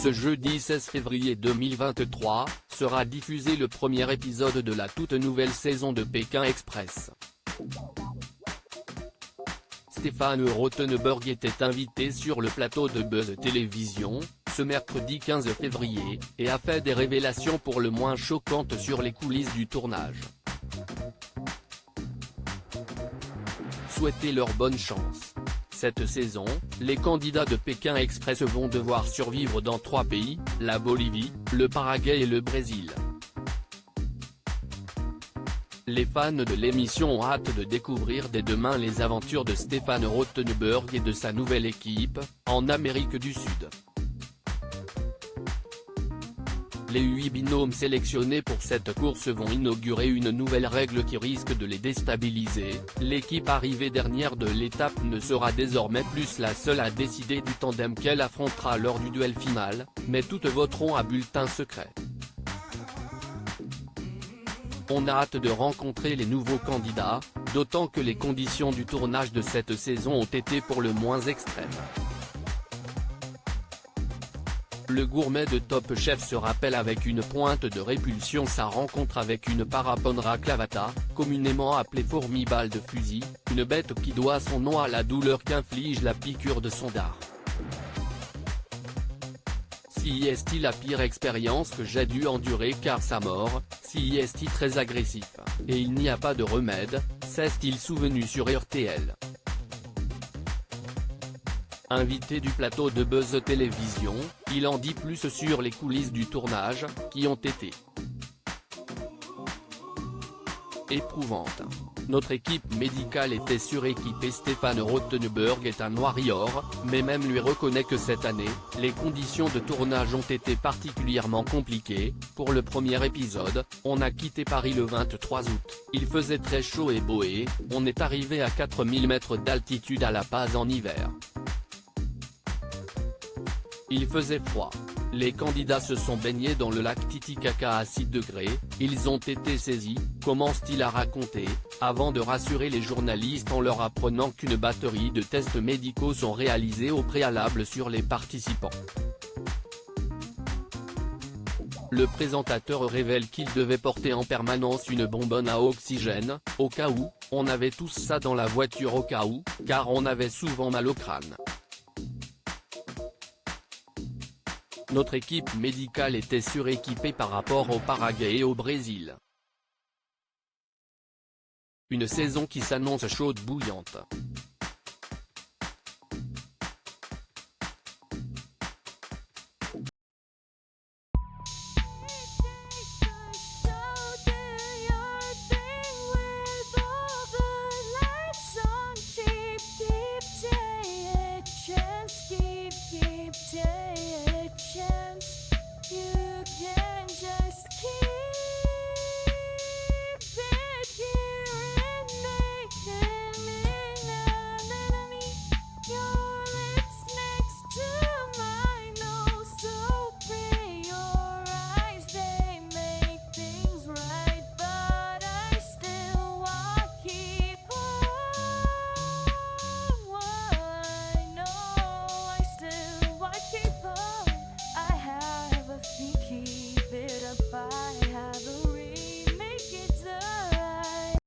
Ce jeudi 16 février 2023, sera diffusé le premier épisode de la toute nouvelle saison de Pékin Express. Stéphane Rothenberg était invité sur le plateau de Buzz Télévision, ce mercredi 15 février, et a fait des révélations pour le moins choquantes sur les coulisses du tournage. Souhaitez leur bonne chance. Cette saison, les candidats de Pékin Express vont devoir survivre dans 3 pays, la Bolivie, le Paraguay et le Brésil. Les fans de l'émission ont hâte de découvrir dès demain les aventures de Stéphane Rothenberg et de sa nouvelle équipe, en Amérique du Sud. Les 8 binômes sélectionnés pour cette course vont inaugurer une nouvelle règle qui risque de les déstabiliser. L'équipe arrivée dernière de l'étape ne sera désormais plus la seule à décider du tandem qu'elle affrontera lors du duel final, mais toutes voteront à bulletin secret. On a hâte de rencontrer les nouveaux candidats, d'autant que les conditions du tournage de cette saison ont été pour le moins extrêmes. Le gourmet de Top Chef se rappelle avec une pointe de répulsion sa rencontre avec une Parapondra clavata, communément appelée fourmi-balle de fusil, une bête qui doit son nom à la douleur qu'inflige la piqûre de son dard. Si est la pire expérience que j'ai dû endurer car sa mort, si est très agressif, et il n'y a pas de remède, s'est-il souvenu sur RTL. Invité du plateau de Buzz Télévision, il en dit plus sur les coulisses du tournage, qui ont été éprouvantes. Notre équipe médicale était suréquipée. Stéphane Rothenberg est un warrior, mais même lui reconnaît que cette année, les conditions de tournage ont été particulièrement compliquées. Pour le premier épisode, on a quitté Paris le 23 août, il faisait très chaud et boé, on est arrivé à 4000 mètres d'altitude à La Paz en hiver. Il faisait froid. Les candidats se sont baignés dans le lac Titicaca à 6 degrés, ils ont été saisis, commence-t-il à raconter, avant de rassurer les journalistes en leur apprenant qu'une batterie de tests médicaux sont réalisés au préalable sur les participants. Le présentateur révèle qu'il devait porter en permanence une bonbonne à oxygène, au cas où, on avait tous ça dans la voiture au cas où, car on avait souvent mal au crâne. Notre équipe médicale était suréquipée par rapport au Paraguay et au Brésil. Une saison qui s'annonce chaude bouillante.